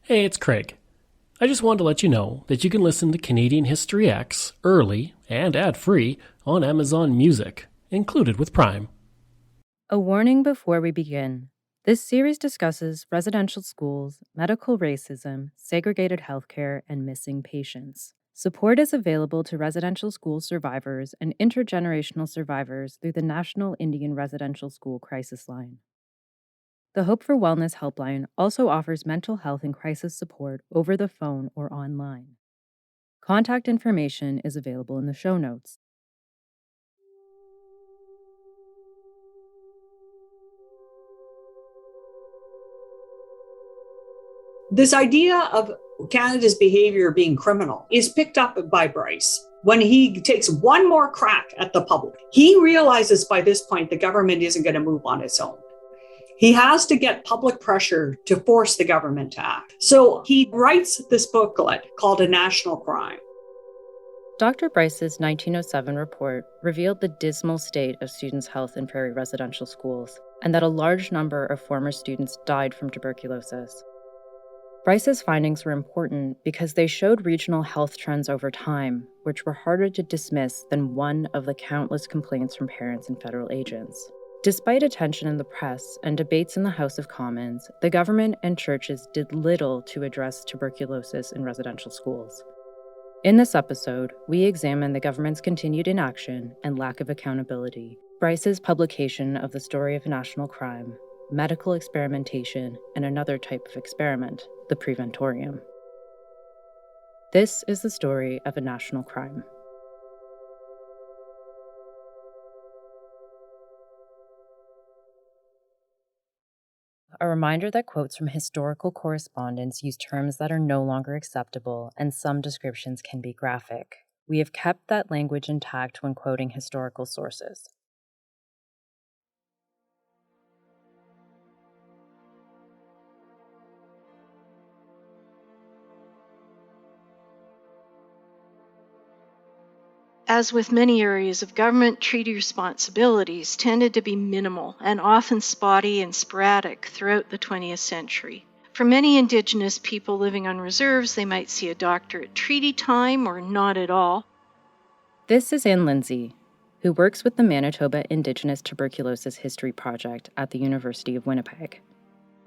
Hey, it's Craig. I just wanted to let you know that you can listen to Canadian History X early and ad-free on Amazon Music, included with Prime. A warning before we begin. This series discusses residential schools, medical racism, segregated healthcare, and missing patients. Support is available to residential school survivors and intergenerational survivors through the National Indian Residential School Crisis Line. The Hope for Wellness Helpline also offers mental health and crisis support over the phone or online. Contact information is available in the show notes. This idea of Canada's behavior being criminal is picked up by Bryce when he takes one more crack at the public. He realizes by this point the government isn't going to move on its own. He has to get public pressure to force the government to act. So he writes this booklet called A National Crime. Dr. Bryce's 1907 report revealed the dismal state of students' health in prairie residential schools, and that a large number of former students died from tuberculosis. Bryce's findings were important because they showed regional health trends over time, which were harder to dismiss than one of the countless complaints from parents and federal agents. Despite attention in the press and debates in the House of Commons, the government and churches did little to address tuberculosis in residential schools. In this episode, we examine the government's continued inaction and lack of accountability, Bryce's publication of The Story of a National Crime, medical experimentation, and another type of experiment, the preventorium. This is the story of a national crime. A reminder that quotes from historical correspondence use terms that are no longer acceptable, and some descriptions can be graphic. We have kept that language intact when quoting historical sources. As with many areas of government, treaty responsibilities tended to be minimal and often spotty and sporadic throughout the 20th century. For many Indigenous people living on reserves, they might see a doctor at treaty time or not at all. This is Ann Lindsay, who works with the Manitoba Indigenous Tuberculosis History Project at the University of Winnipeg.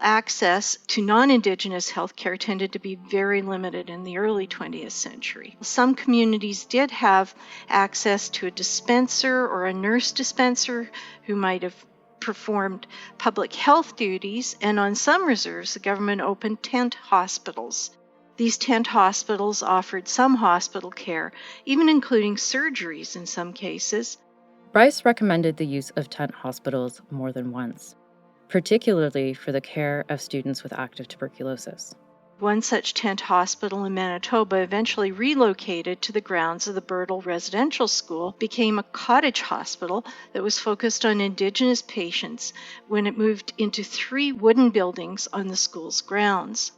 Access to non-Indigenous healthcare tended to be very limited in the early 20th century. Some communities did have access to a dispenser or a nurse dispenser who might have performed public health duties, and on some reserves, the government opened tent hospitals. These tent hospitals offered some hospital care, even including surgeries in some cases. Bryce recommended the use of tent hospitals more than once, particularly for the care of students with active tuberculosis. One such tent hospital in Manitoba, eventually relocated to the grounds of the Birtle Residential School, became a cottage hospital that was focused on Indigenous patients when it moved into 3 wooden buildings on the school's grounds.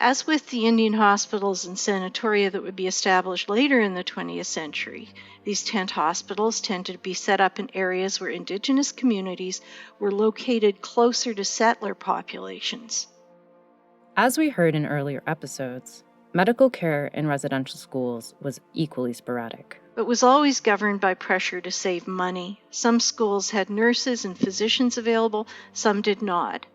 As with the Indian hospitals and sanatoria that would be established later in the 20th century, these tent hospitals tended to be set up in areas where Indigenous communities were located closer to settler populations. As we heard in earlier episodes, medical care in residential schools was equally sporadic. But was always governed by pressure to save money. Some schools had nurses and physicians available, some did not.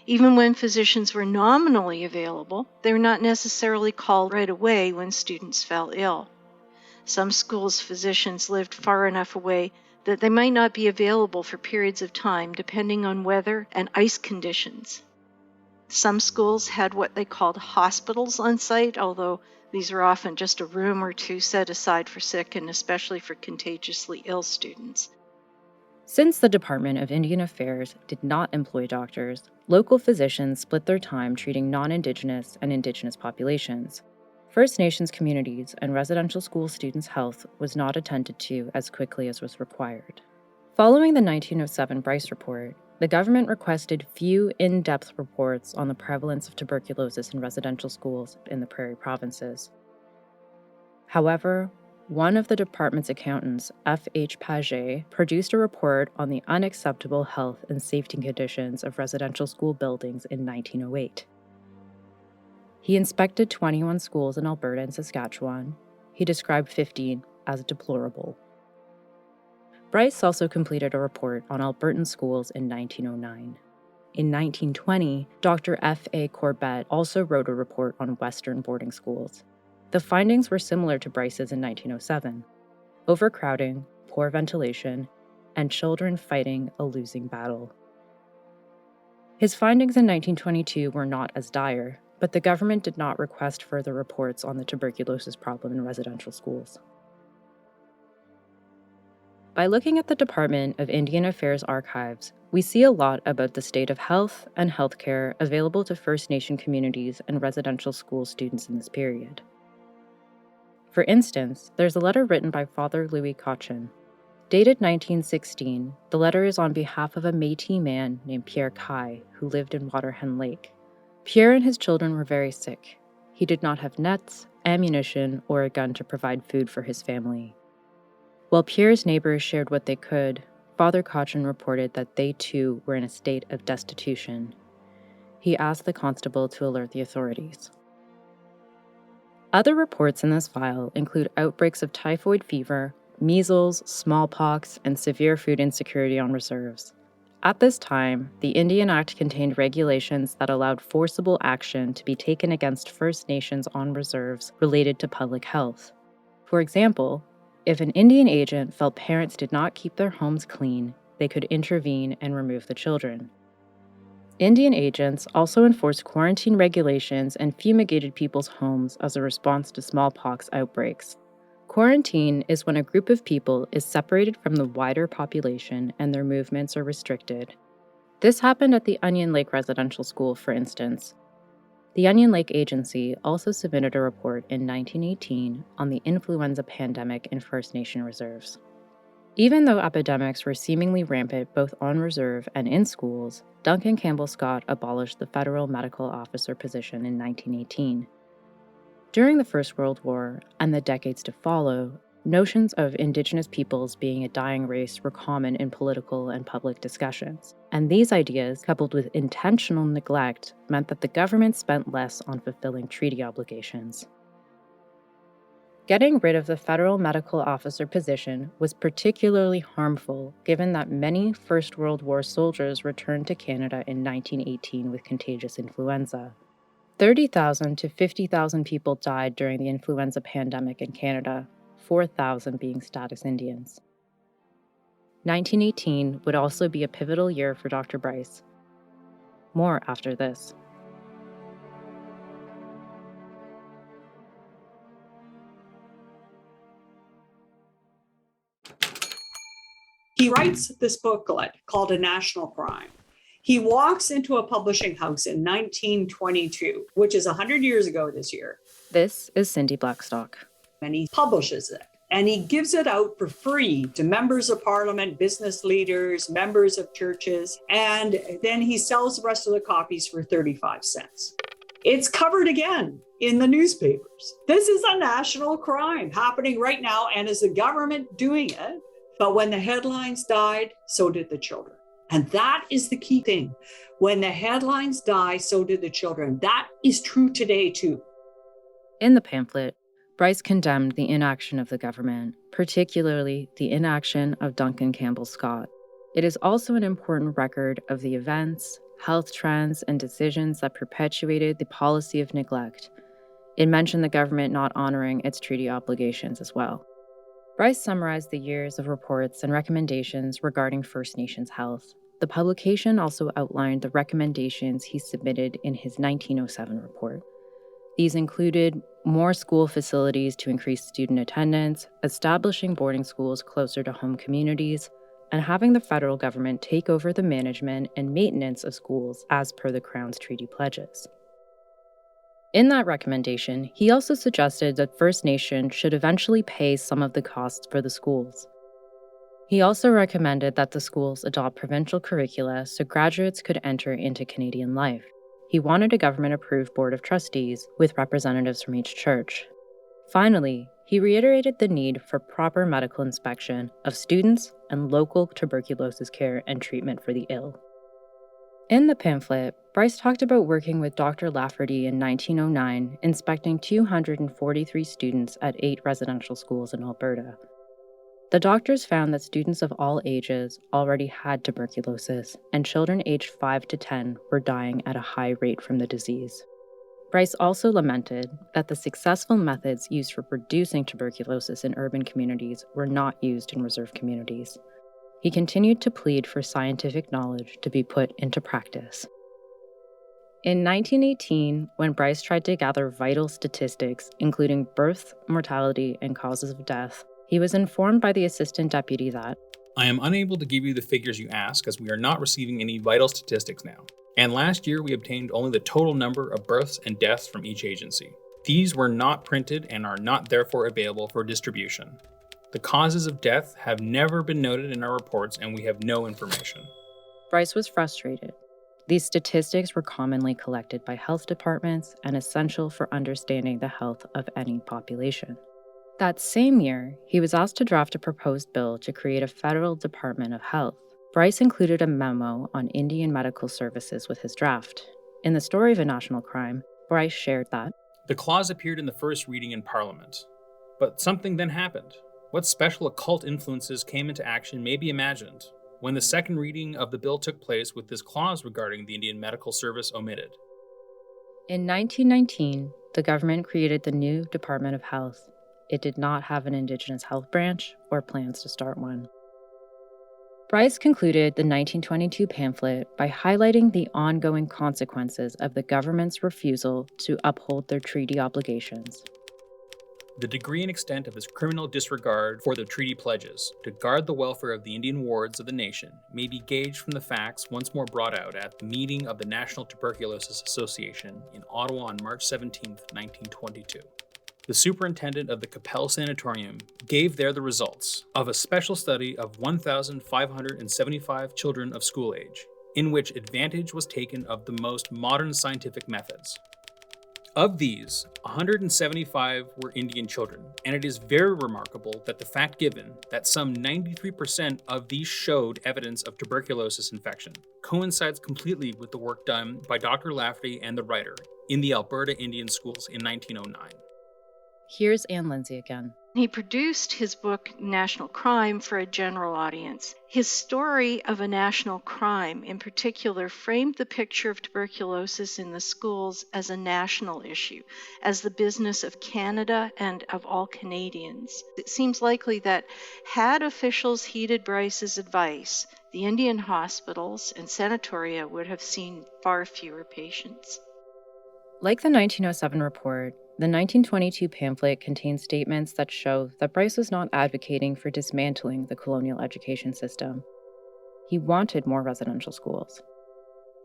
Even when physicians were nominally available, they were not necessarily called right away when students fell ill. Some schools' physicians lived far enough away that they might not be available for periods of time depending on weather and ice conditions. Some schools had what they called hospitals on site, although these were often just a room or two set aside for sick and especially for contagiously ill students. Since the Department of Indian Affairs did not employ doctors, local physicians split their time treating non-Indigenous and Indigenous populations. First Nations communities and residential school students' health was not attended to as quickly as was required. Following the 1907 Bryce Report, the government requested few in-depth reports on the prevalence of tuberculosis in residential schools in the prairie provinces. However, one of the department's accountants, F.H. Paget, produced a report on the unacceptable health and safety conditions of residential school buildings in 1908. He inspected 21 schools in Alberta and Saskatchewan. He described 15 as deplorable. Bryce also completed a report on Albertan schools in 1909. In 1920, Dr. F.A. Corbett also wrote a report on Western boarding schools. The findings were similar to Bryce's in 1907: overcrowding, poor ventilation, and children fighting a losing battle. His findings in 1922 were not as dire, but the government did not request further reports on the tuberculosis problem in residential schools. By looking at the Department of Indian Affairs archives, we see a lot about the state of health and healthcare available to First Nation communities and residential school students in this period. For instance, there's a letter written by Father Louis Cochin. Dated 1916, the letter is on behalf of a Métis man named Pierre Kai, who lived in Waterhen Lake. Pierre and his children were very sick. He did not have nets, ammunition, or a gun to provide food for his family. While Pierre's neighbors shared what they could, Father Cochin reported that they too were in a state of destitution. He asked the constable to alert the authorities. Other reports in this file include outbreaks of typhoid fever, measles, smallpox, and severe food insecurity on reserves. At this time, the Indian Act contained regulations that allowed forcible action to be taken against First Nations on reserves related to public health. For example, if an Indian agent felt parents did not keep their homes clean, they could intervene and remove the children. Indian agents also enforced quarantine regulations and fumigated people's homes as a response to smallpox outbreaks. Quarantine is when a group of people is separated from the wider population and their movements are restricted. This happened at the Onion Lake Residential School, for instance. The Onion Lake Agency also submitted a report in 1918 on the influenza pandemic in First Nation reserves. Even though epidemics were seemingly rampant both on reserve and in schools, Duncan Campbell Scott abolished the federal medical officer position in 1918. During the First World War and the decades to follow, notions of Indigenous peoples being a dying race were common in political and public discussions, and these ideas, coupled with intentional neglect, meant that the government spent less on fulfilling treaty obligations. Getting rid of the federal medical officer position was particularly harmful given that many First World War soldiers returned to Canada in 1918 with contagious influenza. 30,000 to 50,000 people died during the influenza pandemic in Canada, 4,000 being status Indians. 1918 would also be a pivotal year for Dr. Bryce. More after this. He writes this booklet called A National Crime. He walks into a publishing house in 1922, which is 100 years ago this year. This is Cindy Blackstock. And he publishes it. And he gives it out for free to members of parliament, business leaders, members of churches. And then he sells the rest of the copies for 35 cents. It's covered again in the newspapers. This is a national crime happening right now. And is the government doing it? But when the headlines died, so did the children. And that is the key thing. When the headlines die, so did the children. That is true today, too. In the pamphlet, Bryce condemned the inaction of the government, particularly the inaction of Duncan Campbell Scott. It is also an important record of the events, health trends, and decisions that perpetuated the policy of neglect. It mentioned the government not honoring its treaty obligations as well. Bryce summarized the years of reports and recommendations regarding First Nations health. The publication also outlined the recommendations he submitted in his 1907 report. These included more school facilities to increase student attendance, establishing boarding schools closer to home communities, and having the federal government take over the management and maintenance of schools as per the Crown's treaty pledges. In that recommendation, he also suggested that First Nation should eventually pay some of the costs for the schools. He also recommended that the schools adopt provincial curricula so graduates could enter into Canadian life. He wanted a government-approved board of trustees with representatives from each church. Finally, he reiterated the need for proper medical inspection of students and local tuberculosis care and treatment for the ill. In the pamphlet, Bryce talked about working with Dr. Lafferty in 1909, inspecting 243 students at 8 residential schools in Alberta. The doctors found that students of all ages already had tuberculosis, and children aged 5 to 10 were dying at a high rate from the disease. Bryce also lamented that the successful methods used for reducing tuberculosis in urban communities were not used in reserve communities. He continued to plead for scientific knowledge to be put into practice. In 1918, when Bryce tried to gather vital statistics, including birth, mortality, and causes of death, he was informed by the assistant deputy that, "I am unable to give you the figures you ask as we are not receiving any vital statistics now. And last year we obtained only the total number of births and deaths from each agency. These were not printed and are not therefore available for distribution. The causes of death have never been noted in our reports and we have no information." Bryce was frustrated. These statistics were commonly collected by health departments and essential for understanding the health of any population. That same year, he was asked to draft a proposed bill to create a federal Department of Health. Bryce included a memo on Indian medical services with his draft. In the Story of a National Crime, Bryce shared that, "The clause appeared in the first reading in Parliament. But something then happened. What special occult influences came into action may be imagined when the second reading of the bill took place with this clause regarding the Indian medical service omitted." In 1919, the government created the new Department of Health. It did not have an Indigenous health branch or plans to start one. Bryce concluded the 1922 pamphlet by highlighting the ongoing consequences of the government's refusal to uphold their treaty obligations. "The degree and extent of this criminal disregard for the treaty pledges to guard the welfare of the Indian wards of the nation may be gauged from the facts once more brought out at the meeting of the National Tuberculosis Association in Ottawa on March 17, 1922. The superintendent of the Capel Sanatorium gave there the results of a special study of 1,575 children of school age, in which advantage was taken of the most modern scientific methods. Of these, 175 were Indian children, and it is very remarkable that the fact given that some 93% of these showed evidence of tuberculosis infection coincides completely with the work done by Dr. Lafferty and the writer in the Alberta Indian schools in 1909. Here's Anne Lindsay again. He produced his book, National Crime, for a general audience. His story of a national crime, in particular, framed the picture of tuberculosis in the schools as a national issue, as the business of Canada and of all Canadians. It seems likely that had officials heeded Bryce's advice, the Indian hospitals and sanatoria would have seen far fewer patients. Like the 1907 report, the 1922 pamphlet contains statements that show that Bryce was not advocating for dismantling the colonial education system. He wanted more residential schools.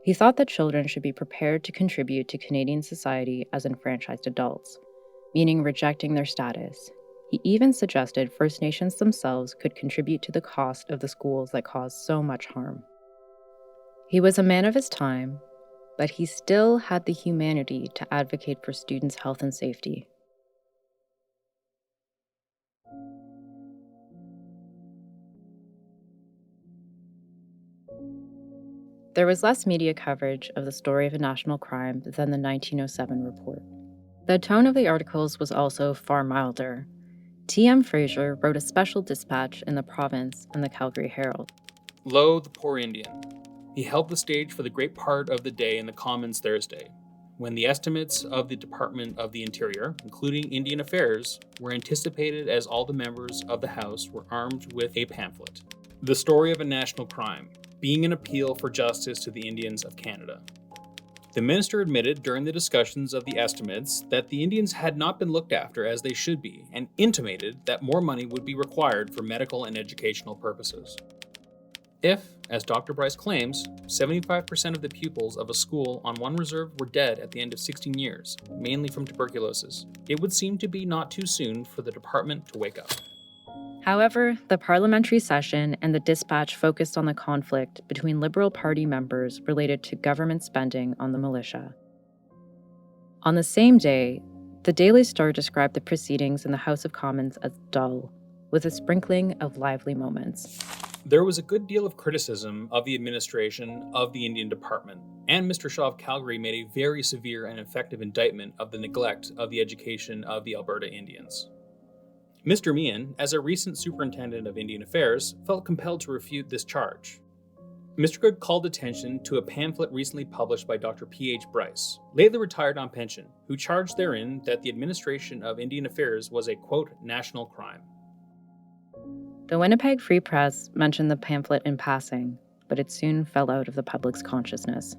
He thought that children should be prepared to contribute to Canadian society as enfranchised adults, meaning rejecting their status. He even suggested First Nations themselves could contribute to the cost of the schools that caused so much harm. He was a man of his time, but he still had the humanity to advocate for students' health and safety. There was less media coverage of the story of a national crime than the 1907 report. The tone of the articles was also far milder. T.M. Fraser wrote a special dispatch in the province and the Calgary Herald. "Lo, the poor Indian. He held the stage for the great part of the day in the Commons Thursday, when the estimates of the Department of the Interior, including Indian Affairs, were anticipated as all the members of the House were armed with a pamphlet. The story of a national crime, being an appeal for justice to the Indians of Canada. The minister admitted during the discussions of the estimates that the Indians had not been looked after as they should be, and intimated that more money would be required for medical and educational purposes. If, as Dr. Bryce claims, 75% of the pupils of a school on one reserve were dead at the end of 16 years, mainly from tuberculosis, it would seem to be not too soon for the department to wake up." However, the parliamentary session and the dispatch focused on the conflict between Liberal Party members related to government spending on the militia. On the same day, the Daily Star described the proceedings in the House of Commons as dull, with a sprinkling of lively moments. There was a good deal of criticism of the administration of the Indian Department, and Mr. Shaw of Calgary made a very severe and effective indictment of the neglect of the education of the Alberta Indians. Mr. Meehan, as a recent superintendent of Indian Affairs, felt compelled to refute this charge. Mr. Good called attention to a pamphlet recently published by Dr. P.H. Bryce, lately retired on pension, who charged therein that the administration of Indian Affairs was a, quote, national crime. The Winnipeg Free Press mentioned the pamphlet in passing, but it soon fell out of the public's consciousness.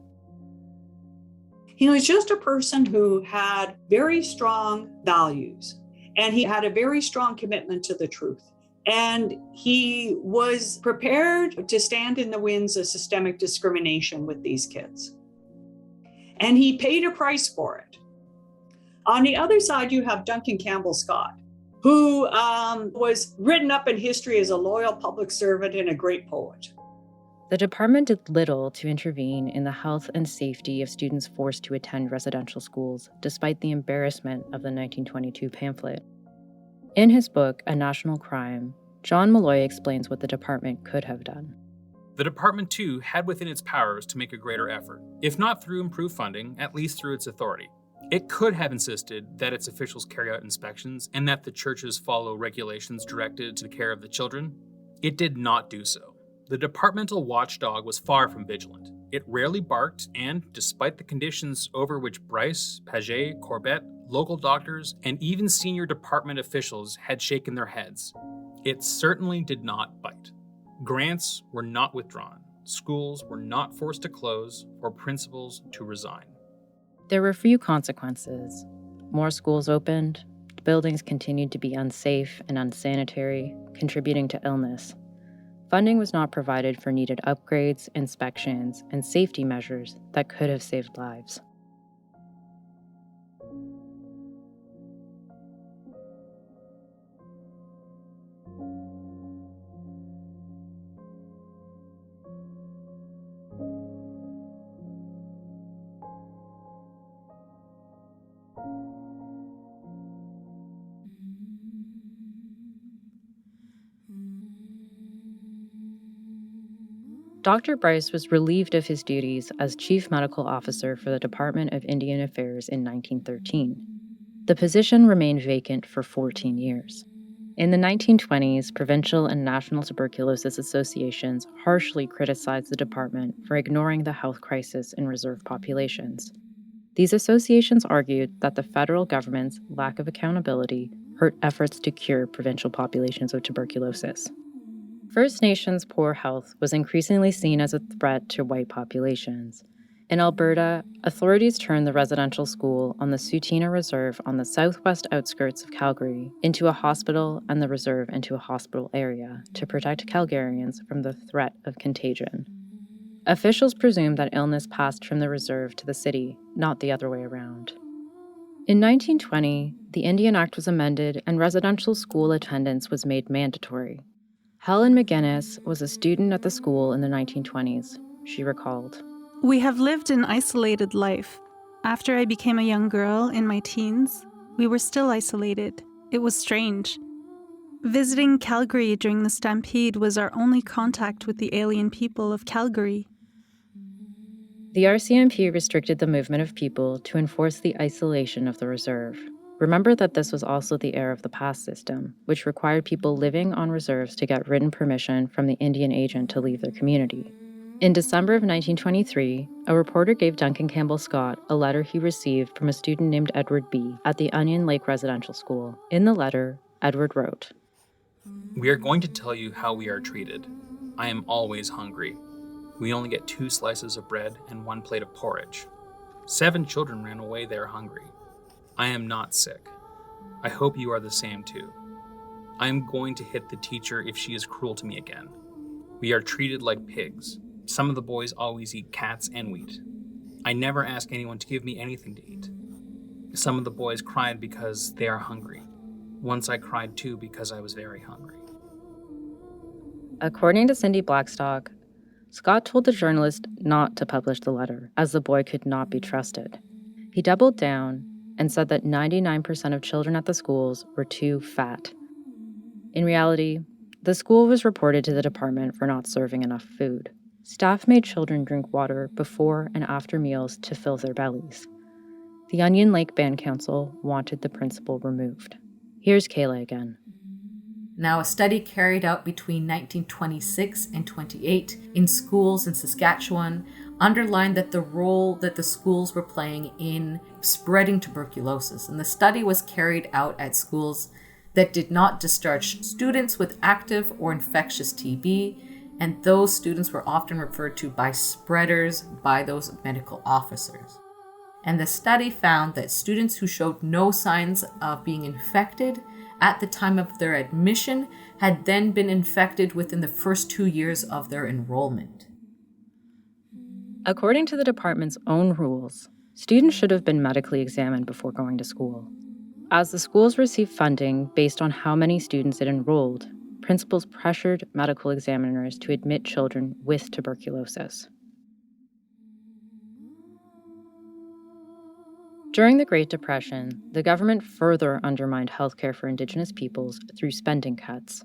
He was just a person who had very strong values, and he had a very strong commitment to the truth. And he was prepared to stand in the winds of systemic discrimination with these kids. And he paid a price for it. On the other side, you have Duncan Campbell Scott, who was written up in history as a loyal public servant and a great poet. The department did little to intervene in the health and safety of students forced to attend residential schools, despite the embarrassment of the 1922 pamphlet. In his book, A National Crime, John Malloy explains what the department could have done. The department, too, had within its powers to make a greater effort, if not through improved funding, at least through its authority. It could have insisted that its officials carry out inspections and that the churches follow regulations directed to the care of the children. It did not do so. The departmental watchdog was far from vigilant. It rarely barked, and despite the conditions over which Bryce, Paget, Corbett, local doctors, and even senior department officials had shaken their heads, it certainly did not bite. Grants were not withdrawn, schools were not forced to close, or principals to resign. There were few consequences. More schools opened, buildings continued to be unsafe and unsanitary, contributing to illness. Funding was not provided for needed upgrades, inspections, and safety measures that could have saved lives. Dr. Bryce was relieved of his duties as Chief Medical Officer for the Department of Indian Affairs in 1913. The position remained vacant for 14 years. In the 1920s, provincial and national tuberculosis associations harshly criticized the department for ignoring the health crisis in reserve populations. These associations argued that the federal government's lack of accountability hurt efforts to cure provincial populations of tuberculosis. First Nations poor health was increasingly seen as a threat to white populations. In Alberta, authorities turned the residential school on the Tsuut'ina Reserve on the southwest outskirts of Calgary into a hospital and the reserve into a hospital area to protect Calgarians from the threat of contagion. Officials presumed that illness passed from the reserve to the city, not the other way around. In 1920, the Indian Act was amended and residential school attendance was made mandatory. Helen McGuinness was a student at the school in the 1920s. She recalled, "We have lived an isolated life. After I became a young girl in my teens, we were still isolated. It was strange. Visiting Calgary during the Stampede was our only contact with the alien people of Calgary." The RCMP restricted the movement of people to enforce the isolation of the reserve. Remember that this was also the era of the pass system, which required people living on reserves to get written permission from the Indian agent to leave their community. In December of 1923, a reporter gave Duncan Campbell Scott a letter he received from a student named Edward B. at the Onion Lake Residential School. In the letter, Edward wrote, "We are going to tell you how we are treated. I am always hungry. We only get 2 slices of bread and 1 plate of porridge. 7 children ran away there hungry. I am not sick. I hope you are the same too. I am going to hit the teacher if she is cruel to me again. We are treated like pigs. Some of the boys always eat cats and wheat. I never ask anyone to give me anything to eat. Some of the boys cried because they are hungry. Once I cried too because I was very hungry." According to Cindy Blackstock, Scott told the journalist not to publish the letter, as the boy could not be trusted. He doubled down and said that 99% of children at the schools were too fat. In reality, The school was reported to the department for not serving enough food. Staff made children drink water before and after meals to fill their bellies. The Onion Lake Band Council wanted the principal removed. Here's Kayla again. Now, a study carried out between 1926 and 28 in schools in Saskatchewan underlined that the role that the schools were playing in spreading tuberculosis. And the study was carried out at schools that did not discharge students with active or infectious TB, and those students were often referred to by spreaders by those medical officers. And the study found that students who showed no signs of being infected at the time of their admission had then been infected within the first 2 years of their enrollment. According to the department's own rules, students should have been medically examined before going to school. As the schools received funding based on how many students it enrolled, principals pressured medical examiners to admit children with tuberculosis. During the Great Depression, the government further undermined healthcare for Indigenous peoples through spending cuts.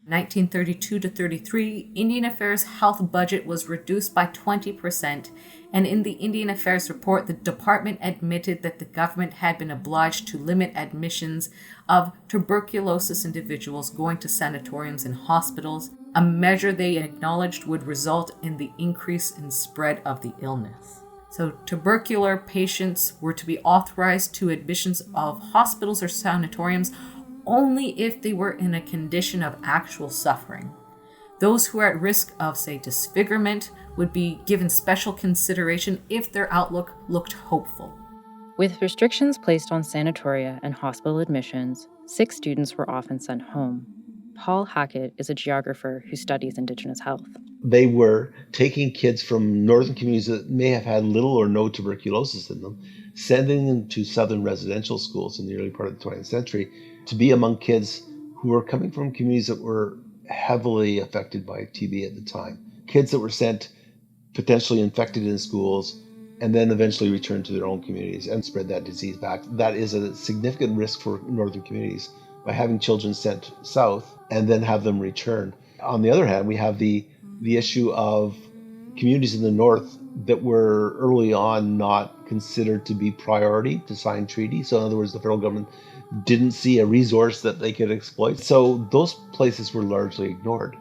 1932 to 33, Indian Affairs health budget was reduced by 20%, and in the Indian Affairs report, the department admitted that the government had been obliged to limit admissions of tuberculosis individuals going to sanatoriums and hospitals, a measure they acknowledged would result in the increase in spread of the illness. So tubercular patients were to be authorized to admissions of hospitals or sanatoriums only if they were in a condition of actual suffering. Those who are at risk of, say, disfigurement would be given special consideration if their outlook looked hopeful. With restrictions placed on sanatoria and hospital admissions, sick students were often sent home. Paul Hackett is a geographer who studies Indigenous health. They were taking kids from northern communities that may have had little or no tuberculosis in them, sending them to southern residential schools in the early part of the 20th century to be among kids who were coming from communities that were heavily affected by TB at the time. Kids that were sent potentially infected in schools and then eventually returned to their own communities and spread that disease back. That is a significant risk for northern communities by having children sent south and then have them return. On the other hand, we have the issue of communities in the north that were early on not considered to be priority to sign treaties. So in other words, the federal government didn't see a resource that they could exploit. So those places were largely ignored.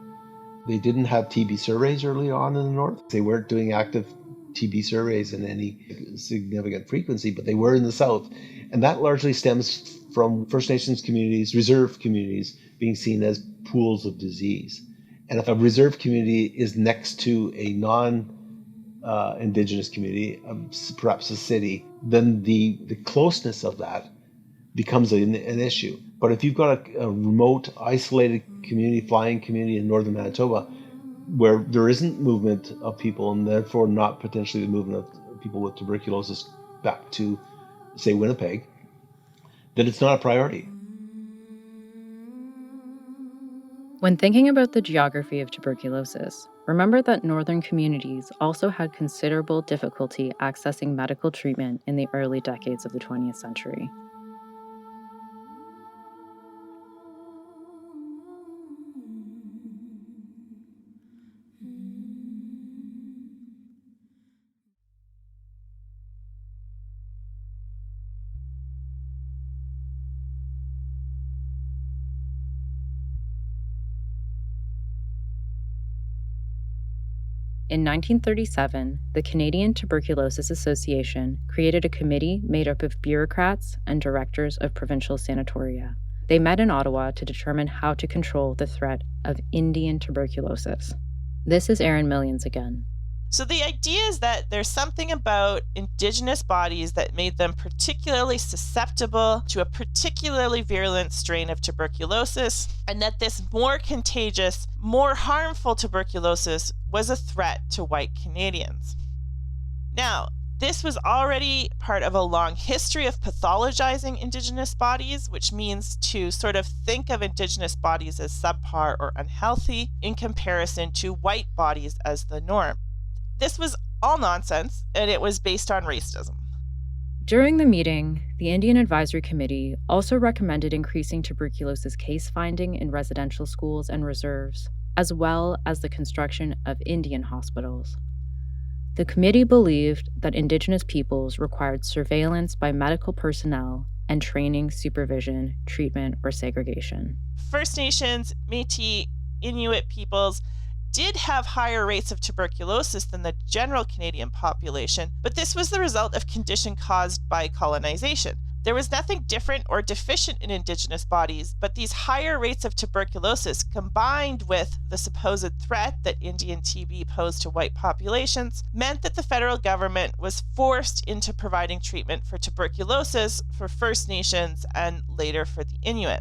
They didn't have TB surveys early on in the north. They weren't doing active TB surveys in any significant frequency, but they were in the south. And that largely stems from First Nations communities, reserve communities, being seen as pools of disease. And if a reserve community is next to a non-Indigenous community, perhaps a city, then the closeness of that becomes an issue. But if you've got a remote, isolated community, flying community in northern Manitoba, where there isn't movement of people and therefore not potentially the movement of people with tuberculosis back to, say, Winnipeg, then it's not a priority. When thinking about the geography of tuberculosis, remember that northern communities also had considerable difficulty accessing medical treatment in the early decades of the 20th century. In 1937, the Canadian Tuberculosis Association created a committee made up of bureaucrats and directors of provincial sanatoria. They met in Ottawa to determine how to control the threat of Indian tuberculosis. This is Erin Millions again. So the idea is that there's something about Indigenous bodies that made them particularly susceptible to a particularly virulent strain of tuberculosis, and that this more contagious, more harmful tuberculosis was a threat to white Canadians. Now, this was already part of a long history of pathologizing Indigenous bodies, which means to sort of think of Indigenous bodies as subpar or unhealthy in comparison to white bodies as the norm. This was all nonsense, and it was based on racism. During the meeting, the Indian Advisory Committee also recommended increasing tuberculosis case finding in residential schools and reserves, as well as the construction of Indian hospitals. The committee believed that Indigenous peoples required surveillance by medical personnel and training, supervision, treatment, or segregation. First Nations, Métis, Inuit peoples did have higher rates of tuberculosis than the general Canadian population, but this was the result of condition caused by colonization. There was nothing different or deficient in Indigenous bodies, but these higher rates of tuberculosis, combined with the supposed threat that Indian TB posed to white populations, meant that the federal government was forced into providing treatment for tuberculosis for First Nations and later for the Inuit.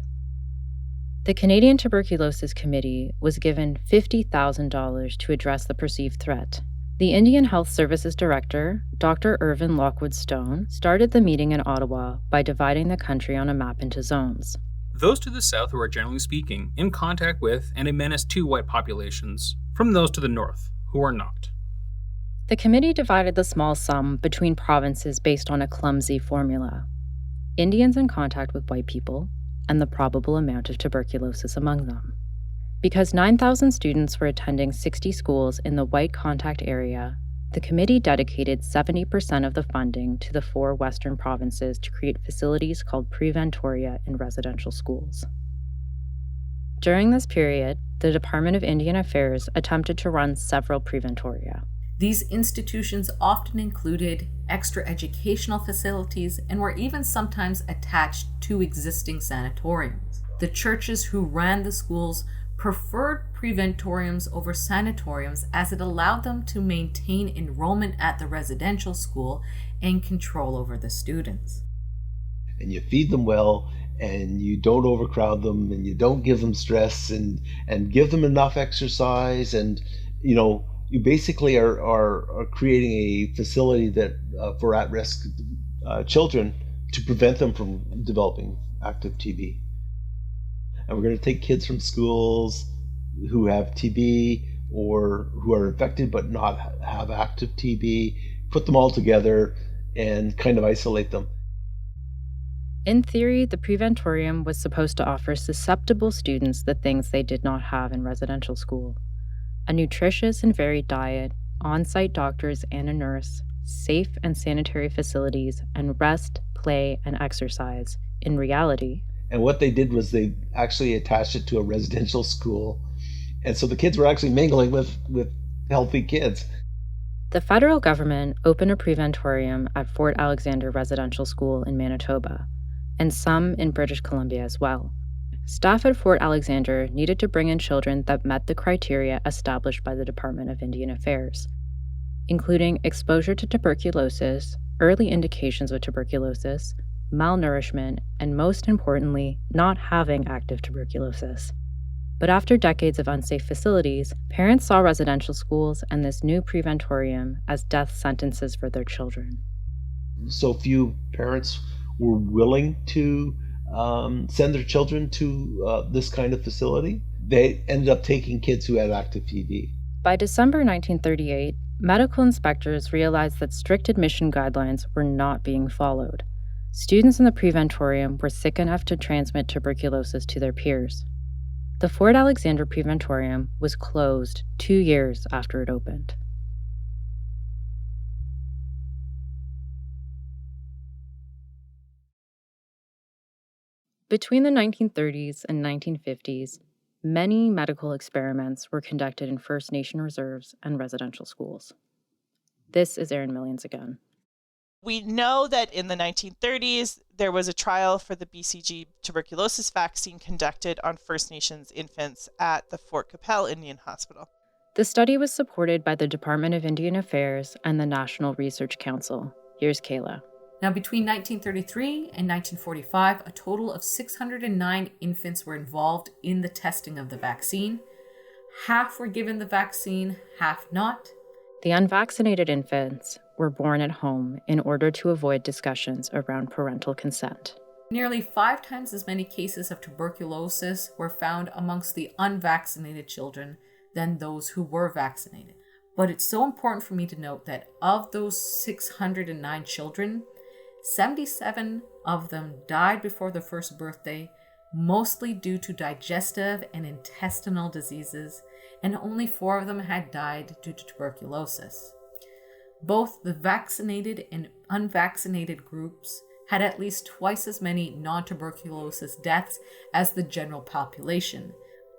The Canadian Tuberculosis Committee was given $50,000 to address the perceived threat. The Indian Health Services Director, Dr. Irvin Lockwood Stone, started the meeting in Ottawa by dividing the country on a map into zones. Those to the south who are, generally speaking, in contact with and a menace to white populations, from those to the north, who are not. The committee divided the small sum between provinces based on a clumsy formula: Indians in contact with white people, and the probable amount of tuberculosis among them. Because 9,000 students were attending 60 schools in the white contact area, the committee dedicated 70% of the funding to the 4 western provinces to create facilities called preventoria in residential schools. During this period, the Department of Indian Affairs attempted to run several preventoria. These institutions often included extra educational facilities and were even sometimes attached to existing sanatoriums. The churches who ran the schools preferred preventoriums over sanatoriums as it allowed them to maintain enrollment at the residential school and control over the students. And you feed them well, and you don't overcrowd them, and you don't give them stress, and give them enough exercise, and you basically are creating a facility that for at-risk children to prevent them from developing active TB. And we're going to take kids from schools who have TB or who are infected but not have active TB, put them all together and kind of isolate them. In theory, the preventorium was supposed to offer susceptible students the things they did not have in residential school: a nutritious and varied diet, on-site doctors and a nurse, safe and sanitary facilities, and rest, play, and exercise. In reality. And what they did was they actually attached it to a residential school. And so the kids were actually mingling with healthy kids. The federal government opened a preventorium at Fort Alexander Residential School in Manitoba, and some in British Columbia as well. Staff at Fort Alexander needed to bring in children that met the criteria established by the Department of Indian Affairs, including exposure to tuberculosis, early indications of tuberculosis, malnourishment, and most importantly, not having active tuberculosis. But after decades of unsafe facilities, parents saw residential schools and this new preventorium as death sentences for their children. So few parents were willing to send their children to this kind of facility. They ended up taking kids who had active TB. By December 1938, medical inspectors realized that strict admission guidelines were not being followed. Students in the preventorium were sick enough to transmit tuberculosis to their peers. The Fort Alexander Preventorium was closed 2 years after it opened. Between the 1930s and 1950s, many medical experiments were conducted in First Nation reserves and residential schools. This is Erin Millions again. We know that in the 1930s, there was a trial for the BCG tuberculosis vaccine conducted on First Nations infants at the Fort Qu'Appelle Indian Hospital. The study was supported by the Department of Indian Affairs and the National Research Council. Here's Kayla. Now, between 1933 and 1945, a total of 609 infants were involved in the testing of the vaccine. Half were given the vaccine, half not. The unvaccinated infants were born at home in order to avoid discussions around parental consent. Nearly 5 times as many cases of tuberculosis were found amongst the unvaccinated children than those who were vaccinated. But it's so important for me to note that of those 609 children, 77 of them died before their first birthday, mostly due to digestive and intestinal diseases, and only 4 of them had died due to tuberculosis. Both the vaccinated and unvaccinated groups had at least twice as many non-tuberculosis deaths as the general population.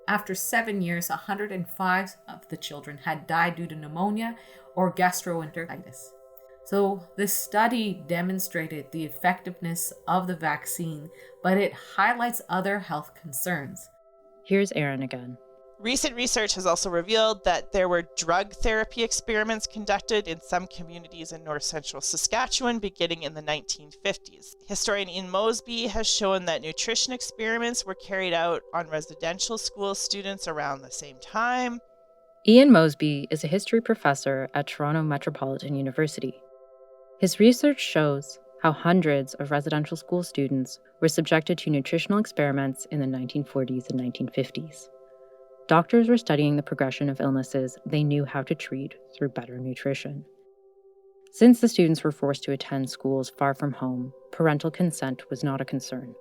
After 7 years, 105 of the children had died due to pneumonia or gastroenteritis. So this study demonstrated the effectiveness of the vaccine, but it highlights other health concerns. Here's Erin again. Recent research has also revealed that there were drug therapy experiments conducted in some communities in north central Saskatchewan beginning in the 1950s. Historian Ian Mosby has shown that nutrition experiments were carried out on residential school students around the same time. Ian Mosby is a history professor at Toronto Metropolitan University. His research shows how hundreds of residential school students were subjected to nutritional experiments in the 1940s and 1950s. Doctors were studying the progression of illnesses they knew how to treat through better nutrition. Since the students were forced to attend schools far from home, parental consent was not a concern.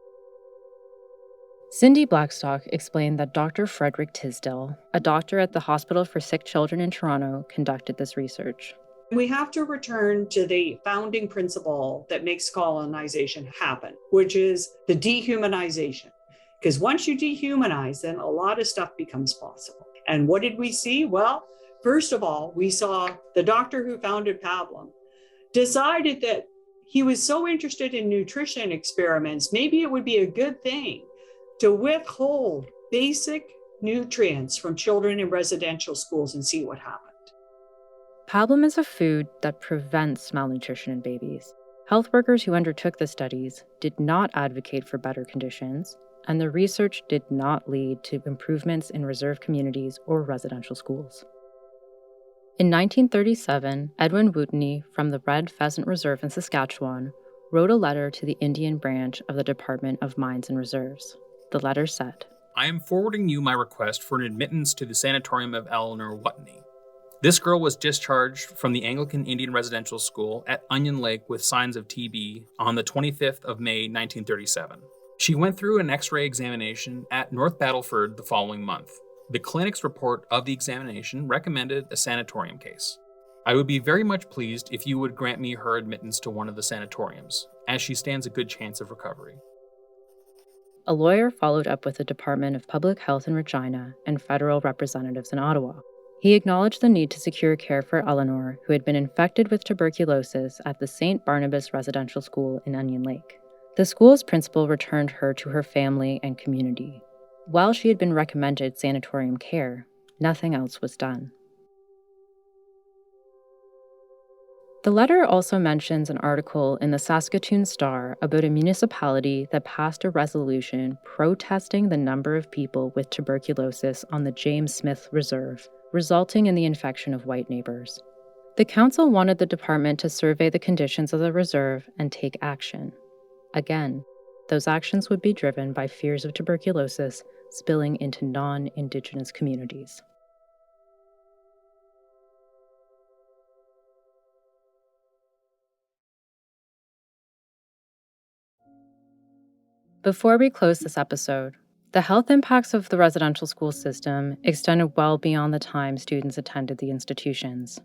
Cindy Blackstock explained that Dr. Frederick Tisdale, a doctor at the Hospital for Sick Children in Toronto, conducted this research. We have to return to the founding principle that makes colonization happen, which is the dehumanization. Because once you dehumanize, then a lot of stuff becomes possible. And what did we see? Well, first of all, we saw the doctor who founded Pablum decided that he was so interested in nutrition experiments, maybe it would be a good thing to withhold basic nutrients from children in residential schools and see what happened. Pablum is a food that prevents malnutrition in babies. Health workers who undertook the studies did not advocate for better conditions, and the research did not lead to improvements in reserve communities or residential schools. In 1937, Edwin Wootney from the Red Pheasant Reserve in Saskatchewan wrote a letter to the Indian branch of the Department of Mines and Reserves. The letter said, I am forwarding you my request for an admittance to the sanatorium of Eleanor Wootney. This girl was discharged from the Anglican Indian Residential School at Onion Lake with signs of TB on the 25th of May, 1937. She went through an X-ray examination at North Battleford the following month. The clinic's report of the examination recommended a sanatorium case. I would be very much pleased if you would grant me her admittance to one of the sanatoriums, as she stands a good chance of recovery. A lawyer followed up with the Department of Public Health in Regina and federal representatives in Ottawa. He acknowledged the need to secure care for Eleanor, who had been infected with tuberculosis at the St. Barnabas Residential School in Onion Lake. The school's principal returned her to her family and community. While she had been recommended sanatorium care, nothing else was done. The letter also mentions an article in the Saskatoon Star about a municipality that passed a resolution protesting the number of people with tuberculosis on the James Smith Reserve, resulting in the infection of white neighbors. The council wanted the department to survey the conditions of the reserve and take action. Again, those actions would be driven by fears of tuberculosis spilling into non-Indigenous communities. Before we close this episode, the health impacts of the residential school system extended well beyond the time students attended the institutions.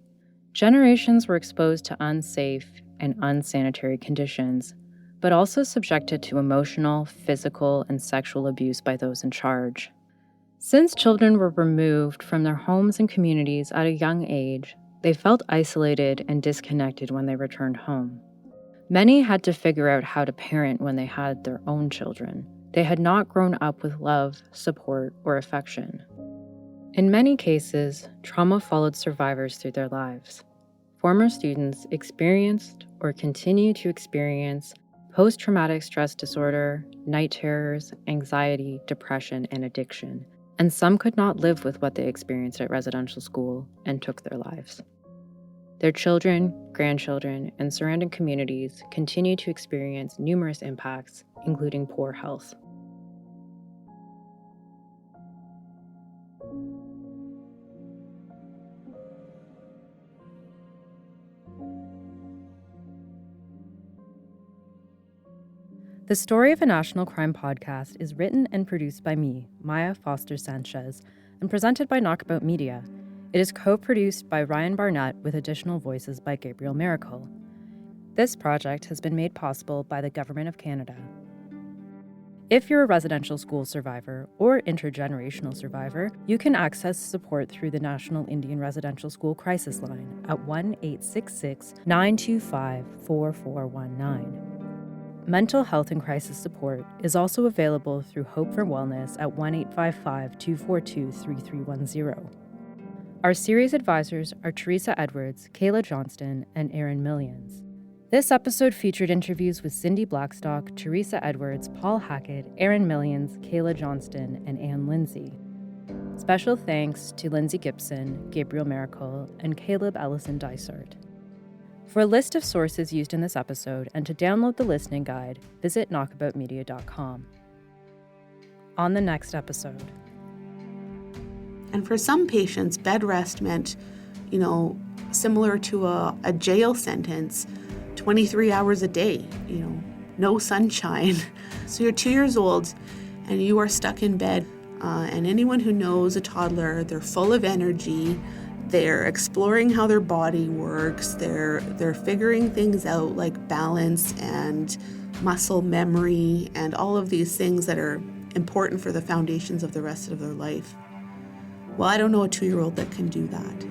Generations were exposed to unsafe and unsanitary conditions, but also subjected to emotional, physical, and sexual abuse by those in charge. Since children were removed from their homes and communities at a young age, they felt isolated and disconnected when they returned home. Many had to figure out how to parent when they had their own children. They had not grown up with love, support, or affection. In many cases, trauma followed survivors through their lives. Former students experienced or continue to experience post-traumatic stress disorder, night terrors, anxiety, depression, and addiction, and some could not live with what they experienced at residential school and took their lives. Their children, grandchildren, and surrounding communities continue to experience numerous impacts, including poor health. The Story of a National Crime podcast is written and produced by me, Maya Foster Sanchez, and presented by Knockabout Media. It is co-produced by Ryan Barnett with additional voices by Gabriel Miracle. This project has been made possible by the Government of Canada. If you're a residential school survivor or intergenerational survivor, you can access support through the National Indian Residential School Crisis Line at 1-866-925-4419. Mental health and crisis support is also available through Hope for Wellness at 1-855-242-3310. Our series advisors are Teresa Edwards, Kayla Johnston, and Aaron Millions. This episode featured interviews with Cindy Blackstock, Teresa Edwards, Paul Hackett, Aaron Millions, Kayla Johnston, and Ann Lindsay. Special thanks to Lindsay Gibson, Gabriel Miracle, and Caleb Ellison Dysart. For a list of sources used in this episode and to download the listening guide, visit knockaboutmedia.com. On the next episode. And for some patients, bed rest meant, similar to a jail sentence, 23 hours a day, no sunshine. So you're 2 years old and you are stuck in bed. And anyone who knows a toddler, they're full of energy. They're exploring how their body works. They're figuring things out like balance and muscle memory and all of these things that are important for the foundations of the rest of their life. Well, I don't know a 2-year-old that can do that.